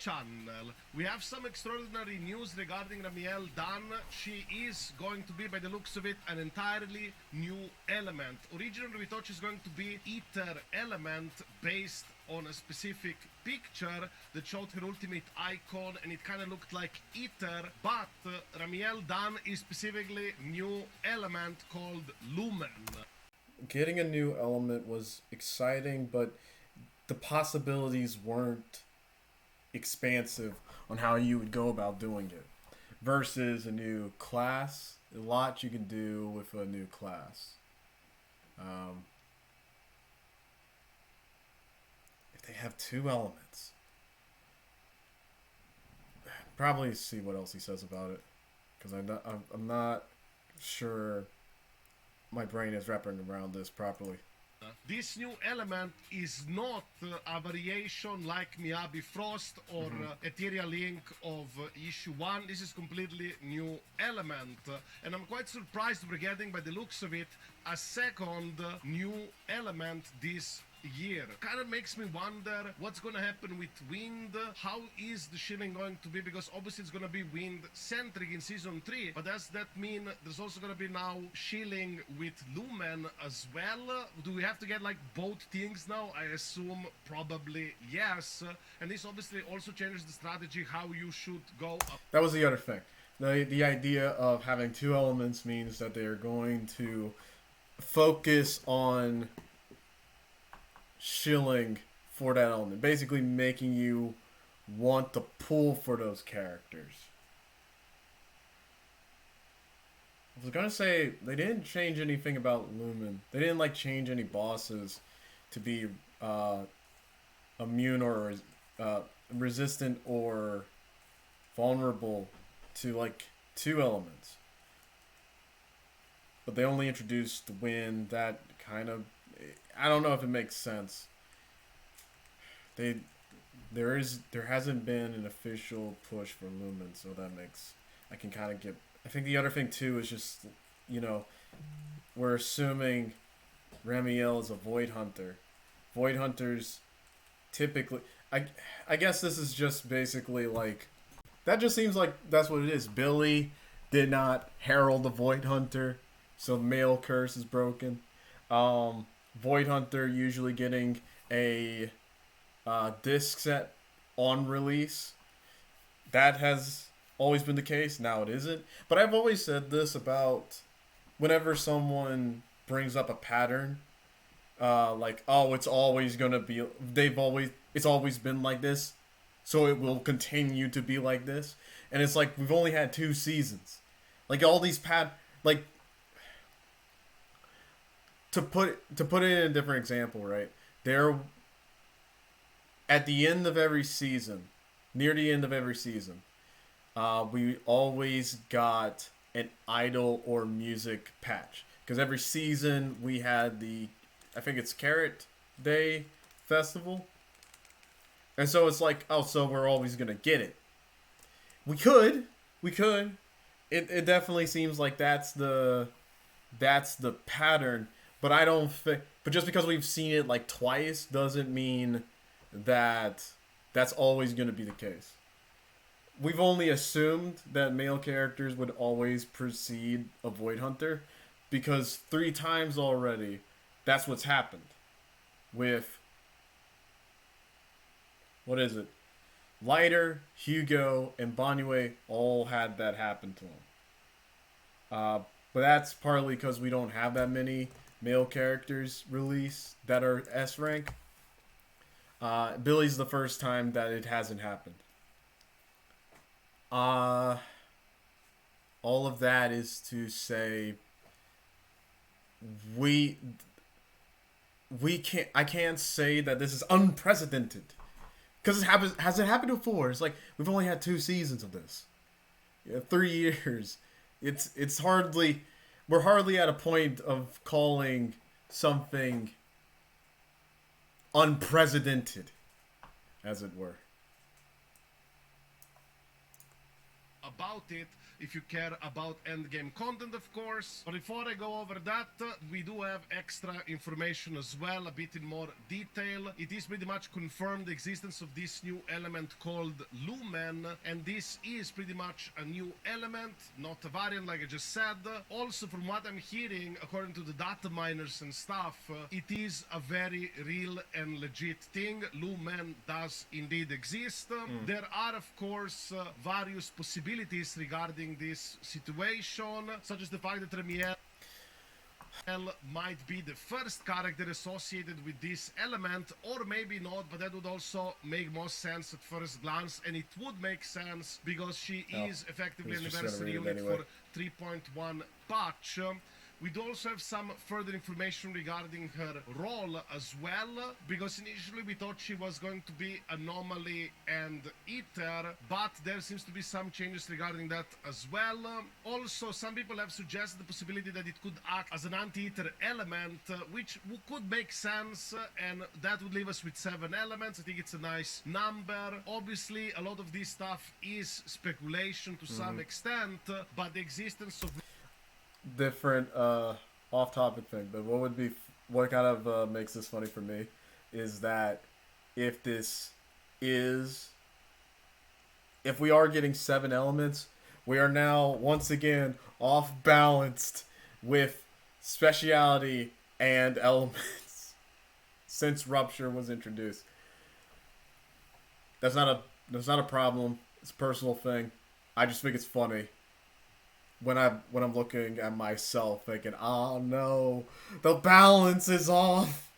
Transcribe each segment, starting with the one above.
channel. We have some extraordinary news regarding Ramiel Dan. She is going to be, by the looks of it, an entirely new element. Originally we thought she's going to be Ether element based on a specific picture that showed her ultimate icon, and it kind of looked like Ether, but Ramiel Dan is specifically new element called Lumen. Getting a new element was exciting, but the possibilities weren't expansive on how you would go about doing it. Versus a new class, a lot you can do with a new class. If they have two elements, probably see what else he says about it, because I'm not sure my brain is wrapping around this properly. This new element is not a variation like Miyabi Frost or Ethereal Link of issue 1. This is completely new element. And I'm quite surprised we're getting, by the looks of it, a second new element this year. Kind of makes me wonder what's gonna happen with wind. How is the shilling going to be? Because obviously it's gonna be wind centric in season 3, but does that mean there's also gonna be now shilling with Lumen as well? Do we have to get like both things now? I assume probably yes. And this obviously also changes the strategy how you should go up. That was the other thing. The idea of having two elements means that they are going to focus on shilling for that element, basically making you want to pull for those characters. I was gonna say they didn't change anything about Lumen. They didn't like change any bosses to be immune or resistant or vulnerable to like two elements. But they only introduced the wind. That kind of, I don't know if it makes sense. There hasn't been an official push for Lumen, so that makes, I can kind of get. I think the other thing too is just, we're assuming Ramiel is a Void Hunter. Void Hunters typically, I guess this is just basically like, that just seems like that's what it is. Billy did not herald the Void Hunter, so the male curse is broken. Void Hunter usually getting a disc set on release. That has always been the case. Now it isn't. But I've always said this about whenever someone brings up a pattern, like, oh, it's always gonna be. It's always been like this, so it will continue to be like this. And it's like we've only had 2 seasons. Like all these like. To put it in a different example, right? There, at the end of every season, near the end of every season, we always got an idol or music patch. Because every season we had I think it's Carrot Day Festival. And so it's like, oh, so we're always going to get it. We could. It definitely seems like that's the pattern. But I don't think. But just because we've seen it like twice doesn't mean that that's always going to be the case. We've only assumed that male characters would always precede a Void Hunter because 3 times already, that's what's happened. With, what is it? Lighter, Hugo, and Banyue all had that happen to them. But that's partly because we don't have that many male characters release that are S rank. Billy's the first time that it hasn't happened. All of that is to say I can't say that this is unprecedented because has it happened before? It's like we've only had 2 seasons of this. 3 years. It's hardly. We're hardly at a point of calling something unprecedented, as it were. About it, if you care about endgame content, of course. But before I go over that, we do have extra information as well, a bit in more detail. It is pretty much confirmed the existence of this new element called Lumen, and this is pretty much a new element, not a variant like I just said. Also, from what I'm hearing, according to the data miners and stuff, it is a very real and legit thing. Lumen does indeed exist. There are, of course, various possibilities regarding this situation, such as the fact that Remiel might be the first character associated with this element, or maybe not, but that would also make more sense at first glance, and it would make sense because she is effectively an anniversary unit for 3.1 patch. We do also have some further information regarding her role as well, because initially we thought she was going to be Anomaly and Ether, but there seems to be some changes regarding that as well. Also, some people have suggested the possibility that it could act as an anti-Ether element, which could make sense, and that would leave us with 7 elements. I think it's a nice number. Obviously, a lot of this stuff is speculation to some extent, but the existence of different off-topic thing, but what kind of makes this funny for me is that if we are getting 7 elements, we are now once again off balanced with speciality and elements since Rupture was introduced. That's not a problem. It's a personal thing. I just think it's funny when I'm looking at myself thinking, oh no, the balance is off.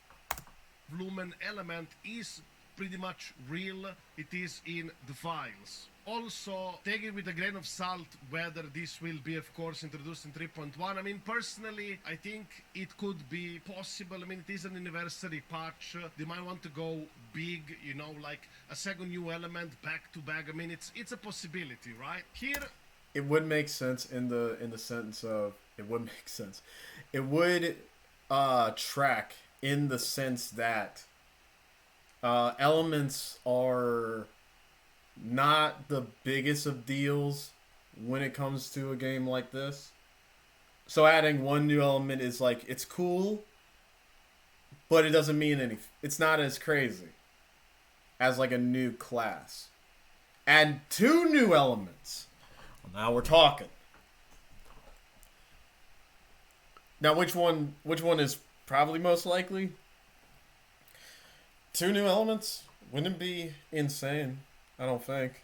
Lumen element is pretty much real. It is in the files. Also, take it with a grain of salt whether this will be, of course, introduced in 3.1. I mean, personally, I think it could be possible. I mean, it is an anniversary patch. They might want to go big, you know, like a second new element back to back. I mean, it's a possibility, right? Here, it would make sense in the sentence of it would make sense. It would track in the sense that elements are not the biggest of deals when it comes to a game like this. So adding one new element is like, it's cool, but it doesn't mean anything. It's not as crazy as like a new class. Add 2 new elements. Well, now we're talking. Now, which one is probably most likely? 2 new elements wouldn't be insane, I don't think.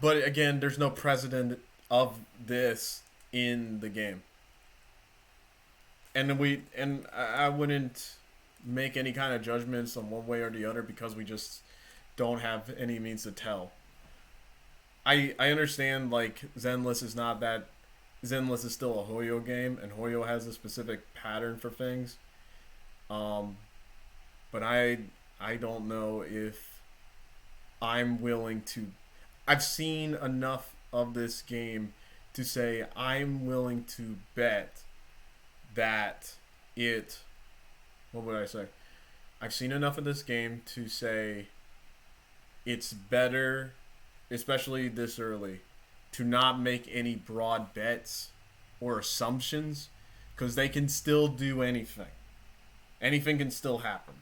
But again, there's no precedent of this in the game, and I wouldn't make any kind of judgments on one way or the other because we just don't have any means to tell. I understand, like, Zenless is not that. Zenless is still a Hoyo game, and Hoyo has a specific pattern for things. But I don't know if I'm willing to. I've seen enough of this game to say I'm willing to bet that it. What would I say? I've seen enough of this game to say it's better, especially this early, to not make any broad bets or assumptions, because they can still do anything. Anything can still happen.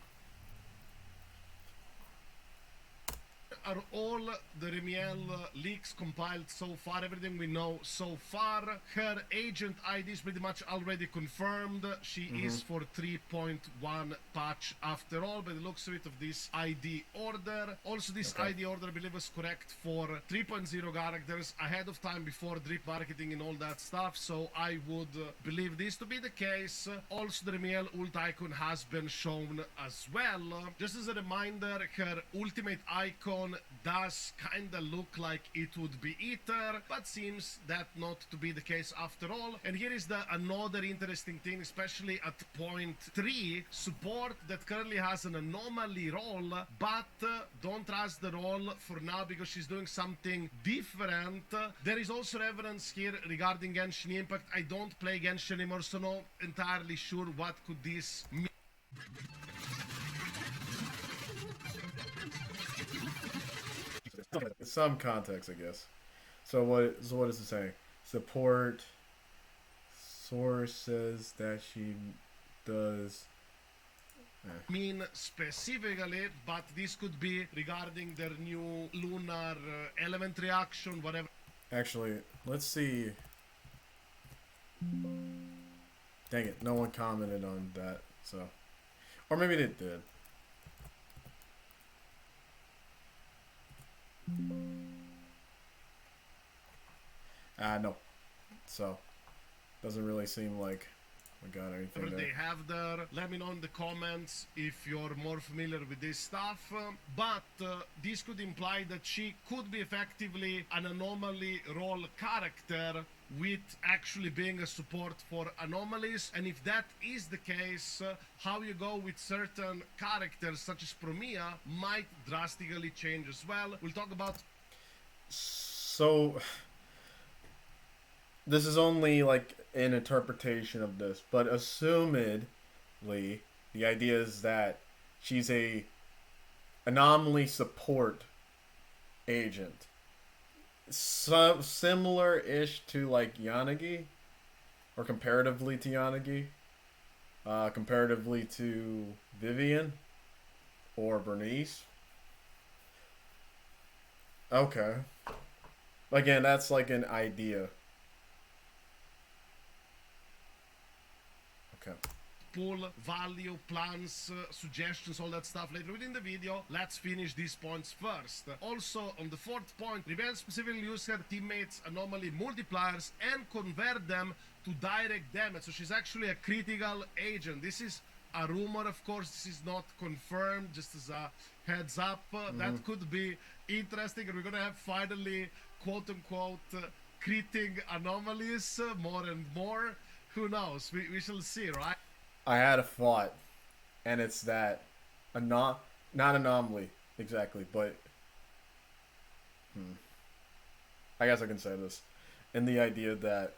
are all the Remiel leaks compiled so far, everything we know so far. Her agent ID is pretty much already confirmed. She is for 3.1 patch after all, by the looks of it, of this ID order. Also, this ID order, I believe, was correct for 3.0 characters ahead of time before drip marketing and all that stuff, so I would believe this to be the case. Also, the Remiel ult icon has been shown as well. Just as a reminder, her ultimate icon does kinda look like it would be Ether, but seems that not to be the case after all. And here is another interesting thing, especially at point 3, support that currently has an anomaly role, but don't trust the role for now because she's doing something different. There is also evidence here regarding Genshin Impact. I don't play Genshin anymore, so not entirely sure what could this mean. Some context, I guess. So what is it saying? Support source says that she does. Mean specifically, but this could be regarding their new lunar element reaction, whatever. Actually, let's see. Dang it, no one commented on that, so. Or maybe they did. No. So, doesn't really seem like we got anything Whatever there. they have there. Let me know in the comments if you're more familiar with this stuff. But this could imply that she could be effectively an anomaly role character with actually being a support for anomalies. And if that is the case, how you go with certain characters such as Promia might drastically change as well. We'll talk about. So, this is only like an interpretation of this, but assumedly, the idea is that she's a anomaly support agent. So similar-ish to like Yanagi, or comparatively to Yanagi, comparatively to Vivian or Bernice. Okay. Again, that's like an idea. Okay. Pull, value, plans, suggestions, all that stuff later within the video. Let's finish these points first. Also, on the fourth point, Revenge specifically uses her teammates' anomaly multipliers and convert them to direct damage. So she's actually a critical agent. This is a rumor, of course. This is not confirmed, just as a heads up. That could be interesting. And we're going to have finally, quote-unquote, criting anomalies more and more. Who knows? We shall see, right? I had a thought, and it's that not anomaly exactly, but I guess I can say this, in the idea that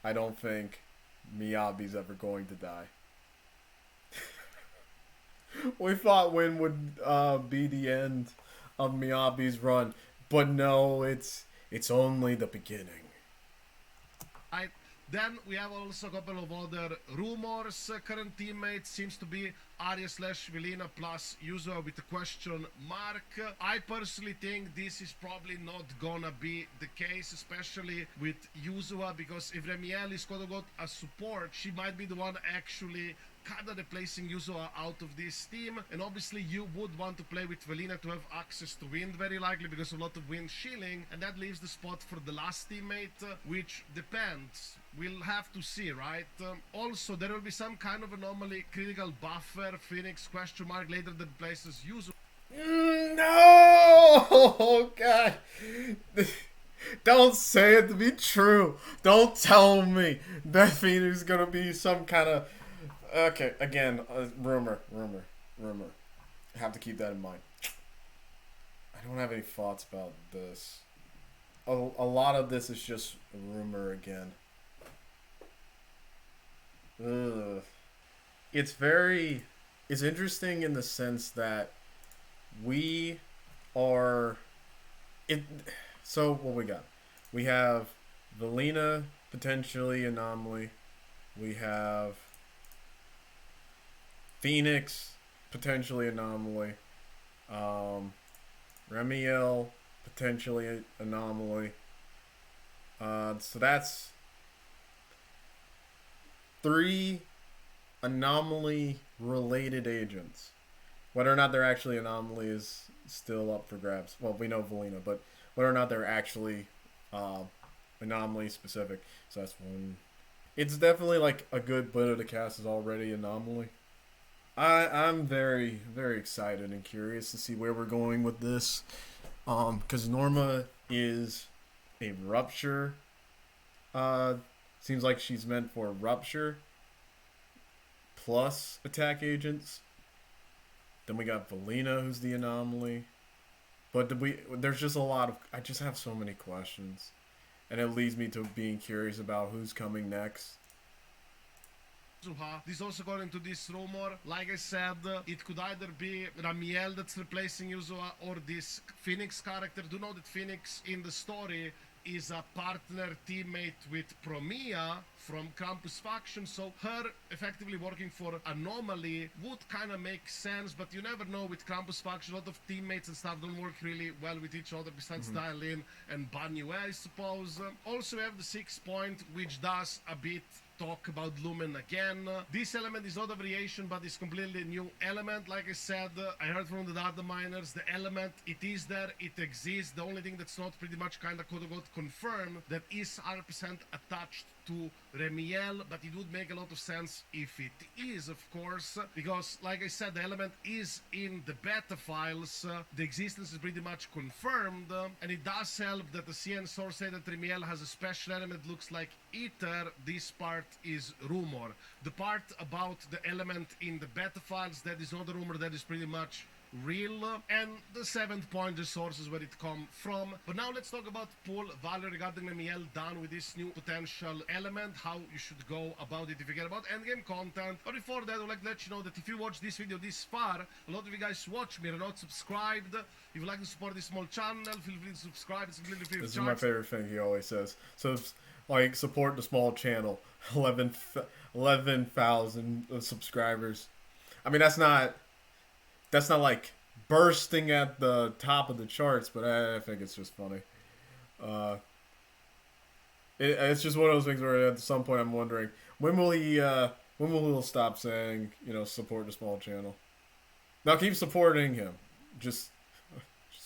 I don't think Miyabi's ever going to die. We thought when would be the end of Miyabi's run, but no, it's only the beginning. Then we have also a couple of other rumors. Current teammates seems to be Arya/Velina plus Yuzua with a question mark. I personally think this is probably not gonna be the case, especially with Yuzua, because if Remiel is gonna go a support, she might be the one actually kind of replacing Yuzua out of this team. And obviously you would want to play with Velina to have access to wind, very likely because of a lot of wind shielding, and that leaves the spot for the last teammate, which depends. We'll have to see, right? Also, there will be some kind of anomaly, critical buffer, Phoenix question mark later that replaces Yuzua. No! Oh, God. Don't say it to be true. Don't tell me that Phoenix is going to be some kind of... Okay, again, rumor. I have to keep that in mind. I don't have any thoughts about this. A lot of this is just rumor again. Ugh. It's interesting in the sense that we are... So, what we got? We have Velina, potentially anomaly. We have Phoenix, potentially anomaly. Remiel, potentially anomaly. So that's 3 anomaly-related agents. Whether or not they're actually anomaly is still up for grabs. Well, we know Velina, but whether or not they're actually anomaly-specific. So that's 1. It's definitely like a good bit of the cast is already anomaly. I'm very, very excited and curious to see where we're going with this. Because Norma is a rupture. Seems like she's meant for rupture plus attack agents. Then we got Velina, who's the anomaly. But there's just a lot of... I just have so many questions. And it leads me to being curious about who's coming next. This is also going into this rumor. Like I said, it could either be Ramiel that's replacing Yuzua or this Phoenix character. Do know that Phoenix in the story is a partner teammate with Promia from Krampus faction, so her effectively working for Anomaly would kind of make sense, but you never know with Krampus faction. A lot of teammates and stuff don't work really well with each other besides Dialin and Banyu, I suppose. Also we have the 6 point, which does a bit talk about Lumen again. This element is not a variation, but it's completely new element. Like I said, I heard from the data miners, the element, it is there, it exists. The only thing that's not pretty much kind of quote-unquote confirmed that is 100% attached to Remiel, but it would make a lot of sense if it is, of course, because like I said, the element is in the beta files. The existence is pretty much confirmed, and it does help that the CN source said that Remiel has a special element looks like Ether. This part is rumor. The part about the element in the beta files, that is not a rumor, that is pretty much real, and the 7th point, the sources where it come from. But now let's talk about pull value regarding Remiel done with this new potential element, how you should go about it if you care about endgame content. But before that, I would like to let you know that if you watch this video this far, a lot of you guys watch me and are not subscribed. If you like to support this small channel, feel free to subscribe. It's completely free of charge. This is my favorite thing he always says. So, like, support the small channel. 11,000 subscribers. I mean, that's not like bursting at the top of the charts, but I think it's just funny. It's just one of those things where at some point I'm wondering, when will he stop saying, support the small channel? Now keep supporting him. Just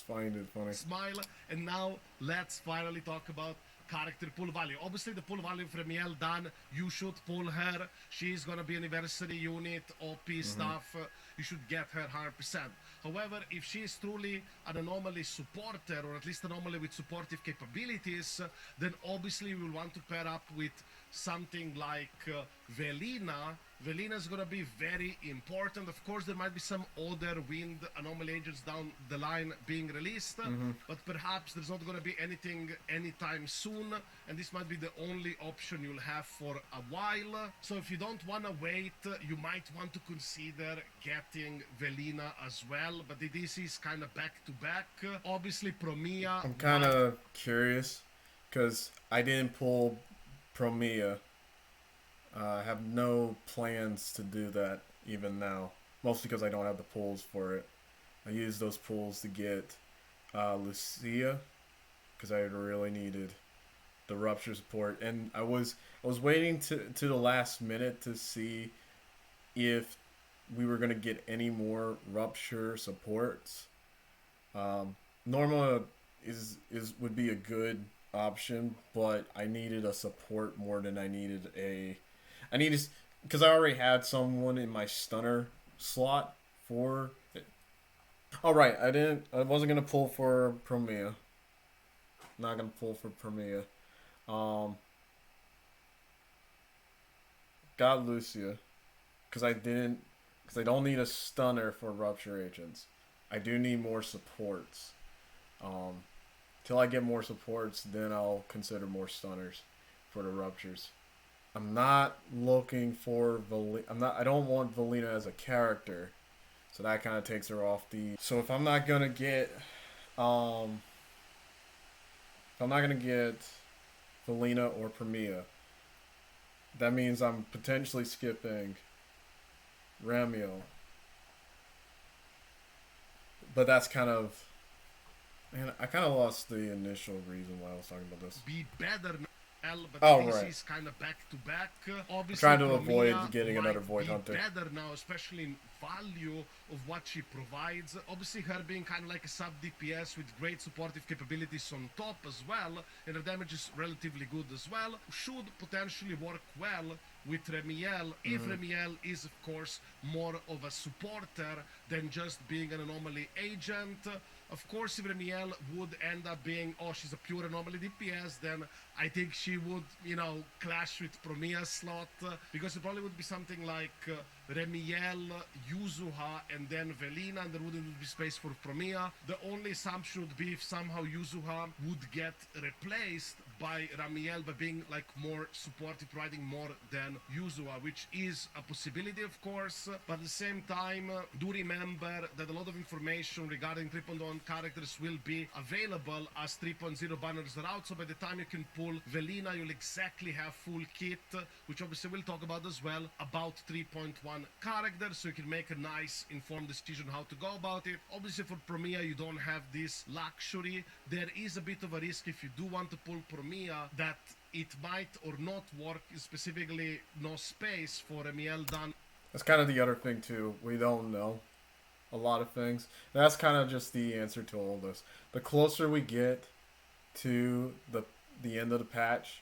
find it funny. Smile, and now let's finally talk about character pull value. Obviously the pull value for Remiel done, you should pull her. She's gonna be anniversary unit, OP stuff, you should get her 100%. However, if she is truly an anomaly supporter, or at least anomaly with supportive capabilities, then obviously we will want to pair up with something like Velina. Velina is going to be very important. Of course, there might be some other wind anomaly agents down the line being released, but perhaps there's not going to be anything anytime soon, and this might be the only option you'll have for a while. So if you don't want to wait, you might want to consider getting Velina as well, but this is kind of back-to-back. Obviously, Promia... I'm kind of curious, because I didn't pull Promia. I have no plans to do that even now, mostly because I don't have the pulls for it. I used those pulls to get Lucia, because I really needed the rupture support, and I was waiting to the last minute to see if we were gonna get any more rupture supports. Norma would be a good option, but I needed a support more than I needed because I already had someone in my stunner slot for it. All right, I wasn't gonna pull for Promia. Not gonna pull for Promia. Got Lucia because I don't need a stunner for rupture agents. I do need more supports. Till I get more supports, then I'll consider more stunners for the ruptures. I'm not looking for I don't want Velina as a character, so that kind of takes her off the. So if I'm not gonna get, Velina or Promia, that means I'm potentially skipping Ramiel. But that's kind of. Man, I kind of lost the initial reason why I was talking about this. Be better now, but this right. is kind of back to back. Obviously, trying to avoid getting another Void Hunter. Better now, especially in value of what she provides. Obviously, her being kind of like a sub DPS with great supportive capabilities on top as well, and her damage is relatively good as well. Should potentially work well with Remiel, if Remiel is, of course, more of a supporter than just being an anomaly agent. Of course, if Remiel would end up being, she's a pure anomaly DPS, then I think she would, clash with Promia's slot, because it probably would be something like Remiel, Yuzuha, and then Velina, and there wouldn't be space for Promia. The only assumption would be if somehow Yuzuha would get replaced by Ramiel by being like more supportive, providing more than Yuzua, which is a possibility, of course. But at the same time, do remember that a lot of information regarding 3.1 characters will be available as 3.0 banners are out. So by the time you can pull Velina, you'll exactly have full kit, which obviously we'll talk about as well, about 3.1 characters, so you can make a nice informed decision how to go about it. Obviously for Promia, you don't have this luxury. There is a bit of a risk if you do want to pull Promia that it might or not work, specifically no space for Emiel Dan. That's kind of the other thing too. We don't know a lot of things. That's kind of just the answer to all this. The closer we get to the end of the patch,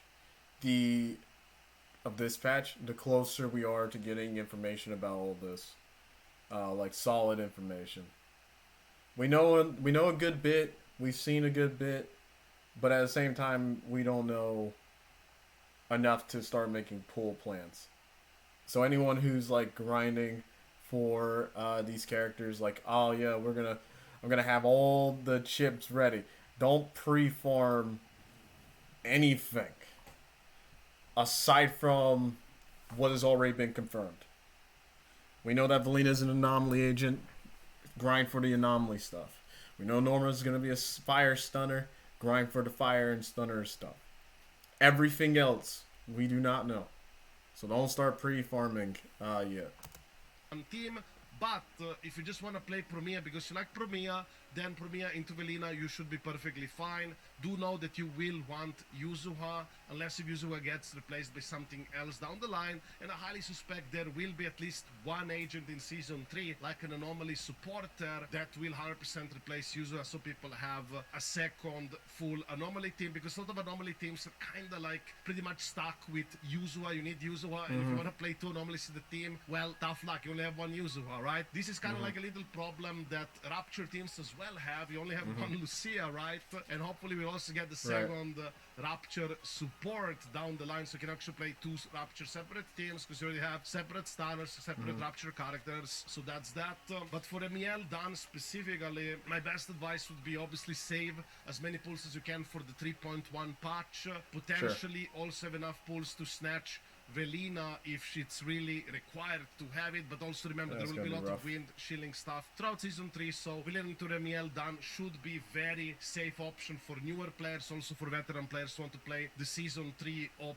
of this patch, the closer we are to getting information about all this, like solid information. We know a good bit. We've seen a good bit, but at the same time, we don't know enough to start making pull plans. So anyone who's like grinding for these characters, like, oh yeah, I'm gonna have all the chips ready. Don't pre-farm anything aside from what has already been confirmed. We know that Velina is an anomaly agent. Grind for the anomaly stuff. We know Norma is going to be a fire stunner. Grind for the fire and stunner stuff. Everything else, we do not know. So don't start pre-farming yet. Team, but if you just want to play Promia because you like Promia, then Promia into Velina, you should be perfectly fine. Do know that you will want Yuzua, unless if Yuzua gets replaced by something else down the line, and I highly suspect there will be at least one agent in Season 3, like an anomaly supporter, that will 100% replace Yuzua, so people have a second full anomaly team, because a lot of anomaly teams are kind of like pretty much stuck with Yuzua. You need Yuzua, and if you want to play two anomalies in the team, well, tough luck, you only have one Yuzua, right? This is kind of like a little problem that Rapture teams as well have. You only have one Lucia, right? And hopefully we'll also get the second Rapture support down the line, so you can actually play two Rapture separate teams, because you already have separate stunners, separate Rapture characters, so that's that. But for Emiel Dan specifically, my best advice would be obviously save as many pulls as you can for the 3.1 patch, potentially also have enough pulls to snatch Velina if it's really required to have it, but also remember there will be a lot of wind shielding stuff throughout Season 3, so Velina into Remiel Dan should be very safe option for newer players, also for veteran players who want to play the Season 3 OP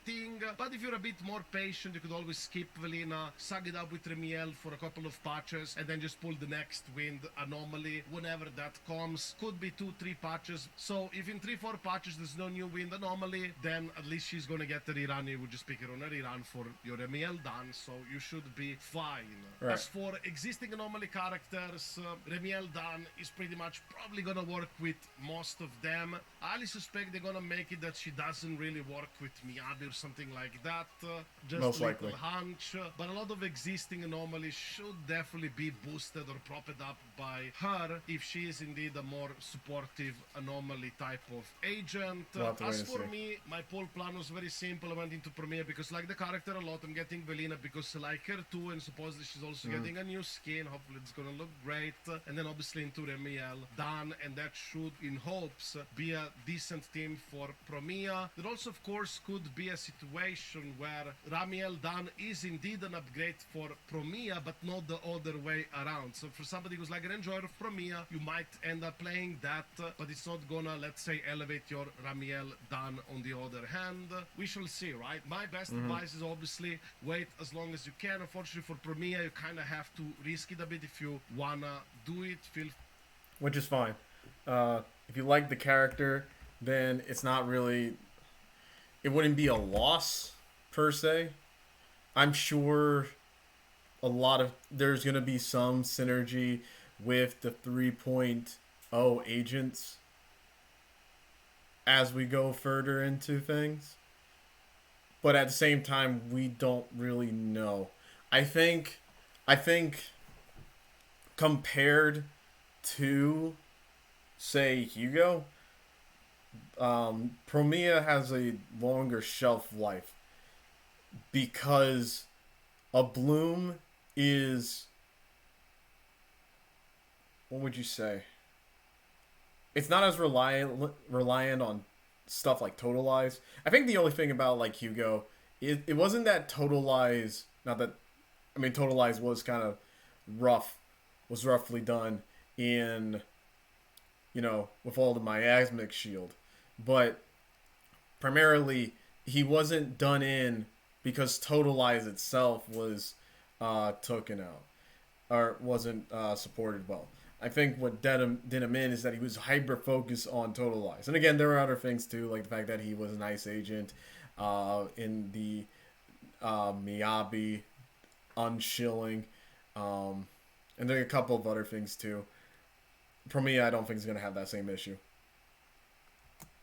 thing. But if you're a bit more patient, you could always skip Velina, sug it up with Remiel for a couple of patches, and then just pull the next wind anomaly whenever that comes. Could be 2-3 patches, so if in 3-4 patches there's no new wind anomaly, then at least she's gonna get the rerun. You would just pick her on a rerun for your Remiel Dan, so you should be fine. Right. As for existing anomaly characters, Remiel Dan is pretty much probably gonna work with most of them. I highly suspect they're gonna make it that she doesn't really work with Miyabi or something like that. Just Most a little likely. hunch. But a lot of existing anomalies should definitely be boosted or propped up by her if she is indeed a more supportive anomaly type of agent. We'll have to wait As and for see. me, my poll plan was very simple. I went into Premiere because I like the character a lot. I'm getting Velina because I like her too, and supposedly she's also getting a new skin. Hopefully it's gonna look great. And then obviously into Remiel Dan, and that should, in hopes, be a decent team for Promia. There also, of course, could be a situation where Ramiel Dan is indeed an upgrade for Promia, but not the other way around. So for somebody who's like an enjoyer of Promia, you might end up playing that, but it's not gonna, let's say, elevate your Ramiel Dan on the other hand. We shall see, right? My best advice is obviously wait as long as you can. Unfortunately for Promia, you kind of have to risk it a bit if you wanna do it. Which is fine. If you like the character, then it's not really... It wouldn't be a loss, per se. I'm sure there's going to be some synergy with the 3.0 agents as we go further into things. But at the same time, we don't really know. I think compared to, say, Hugo, Promia has a longer shelf life because a bloom is, what would you say? It's not as reliant on stuff like Totalize. I think the only thing about like Hugo, it wasn't that Totalize. Not that, I mean, Totalize was kind of rough, was roughly done in, you know, with all the miasmic shield, but primarily he wasn't done in because Totalize itself was taken out or wasn't supported well. I think what did him in is that he was hyper focused on Totalize, and again, there are other things too, like the fact that he was an ice agent in the Miyabi unshilling, and there are a couple of other things too. For me, I don't think he's gonna have that same issue.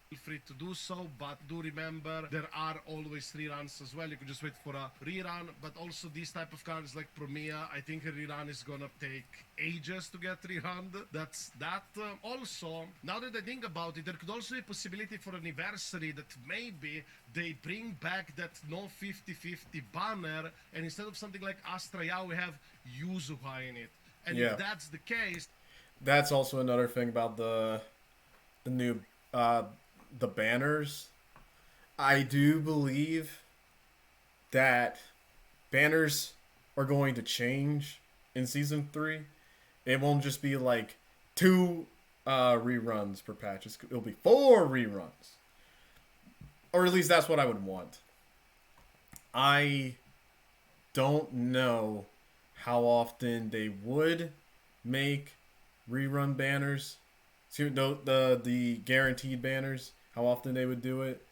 Feel free to do so, but do remember there are always reruns as well. You can just wait for a rerun, but also these type of cards like Promia, I think a rerun is gonna take ages to get rerun. That's that. Also, now that I think about it, there could also be a possibility for anniversary that maybe they bring back that no 50-50 banner, and instead of something like Astraya, we have Yuzuha in it. And Yeah. if that's the case, That's also another thing about the new the banners. I do believe that banners are going to change in season 3. It won't just be like 2 reruns per patch. It'll be 4 reruns, or at least that's what I would want. I don't know how often they would make rerun banners. See, the guaranteed banners, how often they would do it.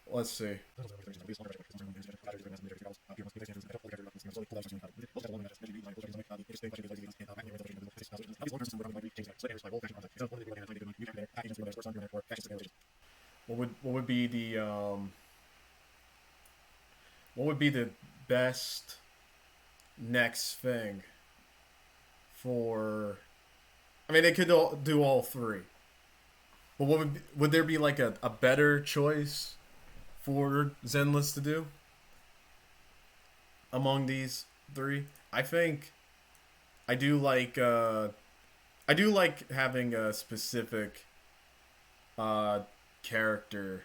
Let's see. What would be the best next thing for? I mean, they could do all 3. But would there be like a better choice for Zenless to do among these 3? I think I do like having a specific character,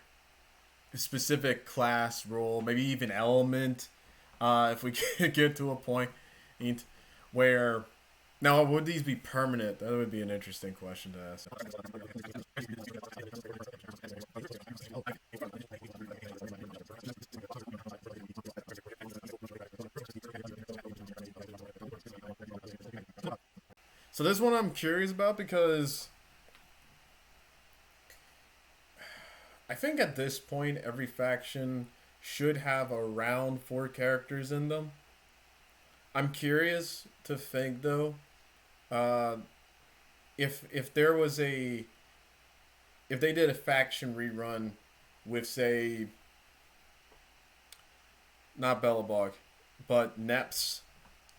a specific class role, maybe even element. If we could get to a point where, now, would these be permanent? That would be an interesting question to ask. So this one I'm curious about because I think at this point every faction should have around 4 characters in them. I'm curious to think though, if there was if they did a faction rerun with, say, not Bellabog, but Neps,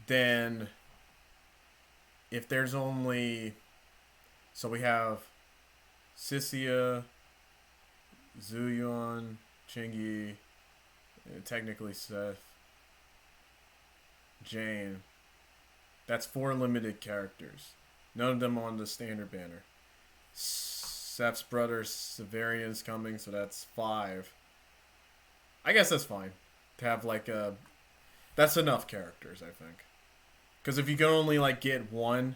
then if there's only, so we have Sissia, Zuyuan, Chingy, technically Seth, Jane. That's 4 limited characters. None of them on the standard banner. Seth's brother Severian's coming, so that's 5. I guess that's fine to have like a. That's enough characters, I think. Because if you can only like get 1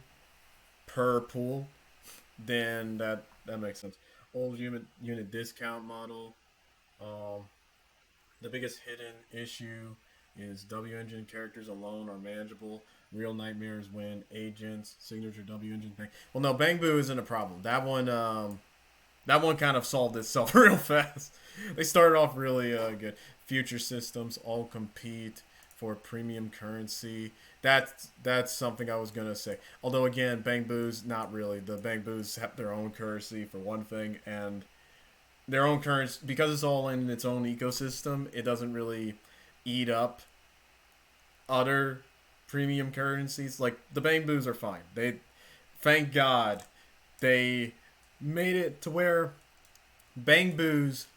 per pool, then that makes sense. Old unit discount model. The biggest hidden issue is W engine characters alone are manageable. Real nightmares when agents, signature W engine bang. Well, no, Bang Boo isn't a problem. That one kind of solved itself real fast. They started off really good. Future systems all compete for premium currency. That's something I was gonna say. Although again, Bang Boo's not really. The Bang Boos have their own currency for one thing, and their own currency, because it's all in its own ecosystem. It doesn't really eat up other premium currencies. Like the Bang Boos are fine. Thank God, they made it to where Bang Boos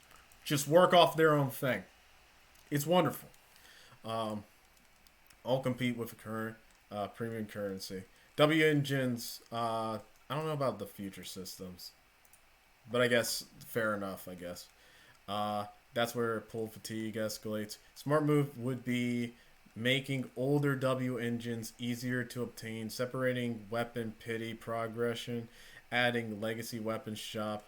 just work off their own thing. It's wonderful. All compete with the current premium currency. W engines. I don't know about the future systems. But I guess fair enough. I guess that's where pull fatigue escalates. Smart move would be making older W engines easier to obtain, separating weapon pity progression, adding legacy weapon shop.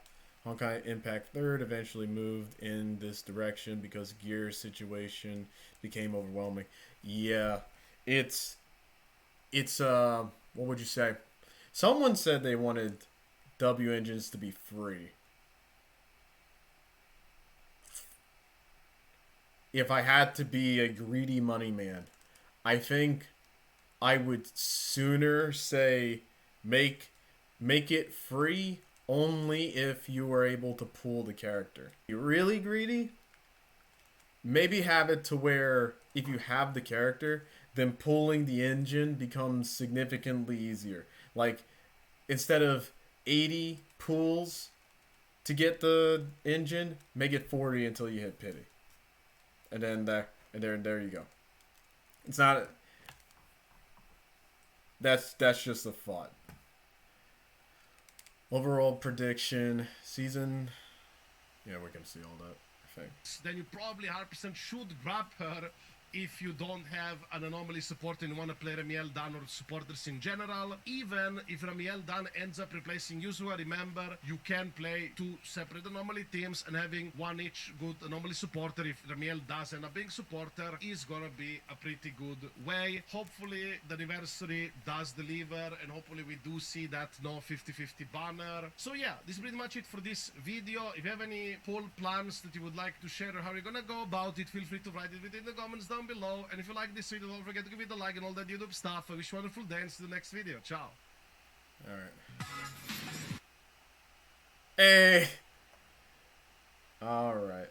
Honkai Impact Third eventually moved in this direction because gear situation became overwhelming. Yeah, it's what would you say? Someone said they wanted W engines to be free. If I had to be a greedy money man, I think I would sooner say make make it free only if you were able to pull the character. You're really greedy? Maybe have it to where if you have the character, then pulling the engine becomes significantly easier. Like instead of 80 pulls to get the engine, make it 40 until you hit pity. And then there you go. It's not that's just a thought. Overall prediction season. Yeah, we can see all that. I think. Then you probably 100% should grab her if you don't have an anomaly supporter and you want to play Ramiel Dan or supporters in general. Even if Ramiel Dan ends up replacing Yuzua, remember, you can play two separate anomaly teams, and having one each good anomaly supporter, if Ramiel does end up being supporter, is gonna be a pretty good way. Hopefully the anniversary does deliver, and hopefully we do see that no 50-50 banner. So yeah, this is pretty much it for this video. If you have any poll plans that you would like to share or how you're gonna go about it, feel free to write it within the comments down below. And if you like this video, don't forget to give it a like and all that YouTube stuff. I wish you a wonderful day and see you in the next video. Ciao. Alright. Hey. Alright.